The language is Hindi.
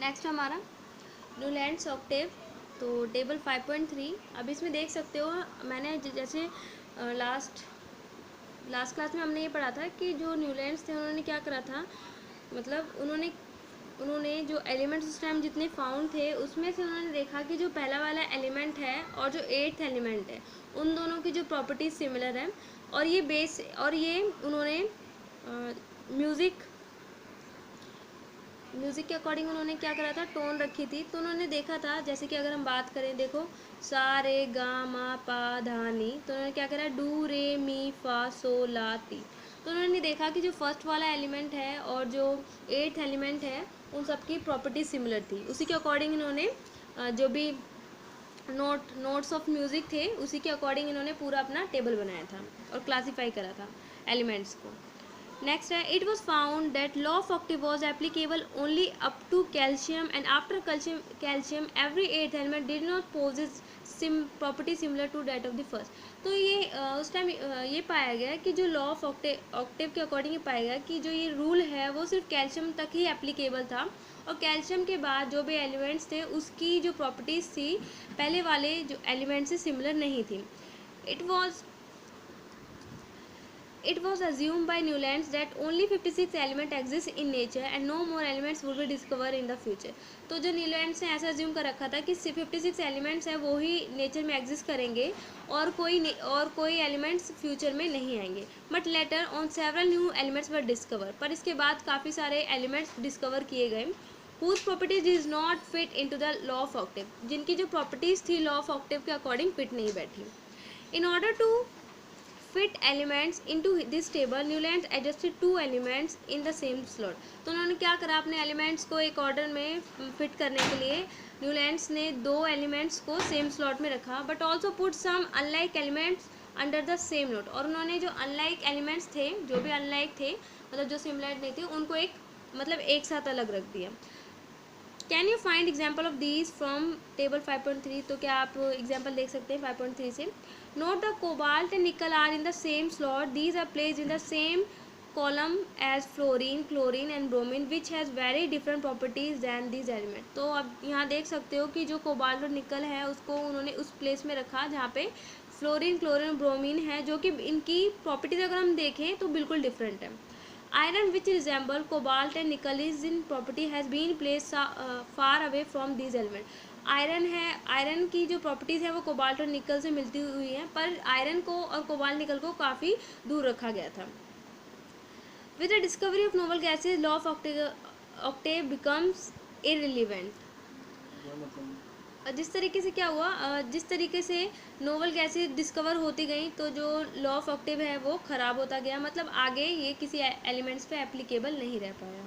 नेक्स्ट हमारा न्यूलैंड्स ऑक्टेव, तो टेबल 5.3। अब इसमें देख सकते हो मैंने जैसे लास्ट क्लास में हमने ये पढ़ा था कि जो न्यूलैंड्स थे उन्होंने क्या करा था, मतलब उन्होंने जो एलिमेंट्स उस टाइम जितने फाउंड थे उसमें से उन्होंने देखा कि जो पहला वाला एलिमेंट है और जो एट्थ एलिमेंट है उन दोनों की जो प्रॉपर्टीज सिमिलर है, और ये उन्होंने म्यूज़िक के अकॉर्डिंग उन्होंने क्या करा था, टोन रखी थी। तो उन्होंने देखा था, जैसे कि अगर हम बात करें, देखो सा रे गा मा पा धा नी, तो उन्होंने क्या करा, डू रे मी फा सो ला ती। तो उन्होंने देखा कि जो फर्स्ट वाला एलिमेंट है और जो एट्थ एलिमेंट है उन सबकी प्रॉपर्टी सिमिलर थी। उसी के अकॉर्डिंग इन्होंने जो भी नोट्स ऑफ म्यूज़िक थे उसी के अकॉर्डिंग इन्होंने पूरा अपना टेबल बनाया था और क्लासीफाई करा था एलिमेंट्स को। नेक्स्ट है, it was found that law of octave was applicable only up to calcium and after calcium every eight element did not possess property similar to that of the first. तो ये उस टाइम ये पाया गया कि जो लॉ ऑफ ऑक्टेव के अकॉर्डिंग ये पाया गया कि जो ये रूल है वो सिर्फ कैल्शियम तक ही एप्लीकेबल था, और कैल्शियम के बाद जो भी एलिमेंट्स थे उसकी जो प्रॉपर्टीज़ थी पहले वाले जो एलिमेंट्स से सिमिलर नहीं थी। It was assumed by Newlands that only 56 elements exist in nature and no more elements would be discovered in the future। तो जो न्यूलैंड्स ने ऐसा अज्यूम कर रखा था कि 56 एलिमेंट्स हैं वो ही नेचर में एग्जिस्ट करेंगे और कोई एलिमेंट्स फ्यूचर में नहीं आएंगे। But later on several new elements were discover, पर इसके बाद काफ़ी सारे एलिमेंट्स डिस्कवर किए गए whose properties is not fit into the law of octave, जिनकी जो प्रॉपर्टीज़ थी लॉ ऑफ ऑक्टेव के अकॉर्डिंग फिट नहीं बैठी। In order to fit elements into this table, Newlands adjusted 2 elements in the same slot। तो उन्होंने क्या करा, अपने एलिमेंट्स को एक ऑर्डर में फिट करने के लिए न्यूलैंड्स ने 2 एलिमेंट्स को सेम स्लॉट में रखा, but also put some unlike elements under the same note. और उन्होंने जो अनलाइक एलिमेंट्स थे, जो भी अनलाइक थे, मतलब जो सिमिलर नहीं थे, उनको एक साथ अलग रख दिया। Can you find example of these from table 5.3। तो क्या आप एग्जाम्पल देख सकते हैं 5.3 से। Note the cobalt and nickel are in the same slot, these are placed in the same column as fluorine, chlorine and bromine which has very different properties than these element. तो अब यहाँ देख सकते हो कि जो कोबाल्ट और निकल है उसको उन्होंने उस प्लेस में रखा जहाँ पे फ्लोरीन, क्लोरीन और ब्रोमीन है, जो कि इनकी प्रॉपर्टीज अगर हम देखें तो बिल्कुल डिफरेंट है। Iron, which resemble cobalt and nickel is in property, has been placed far away from these elements। Iron की जो प्रॉपर्टीज़ है वो कोबाल्ट और निकल से मिलती हुई है, पर आयरन को और कोबाल्ट निकल को काफ़ी दूर रखा गया था। With the discovery of noble gases, law of Octave becomes irrelevant. जिस तरीके से क्या हुआ, जिस तरीके से नोवल गैसेज डिस्कवर होती गई तो जो लॉ ऑफ ऑक्टेव है वो ख़राब होता गया, मतलब आगे ये किसी एलिमेंट्स पे एप्लीकेबल नहीं रह पाया।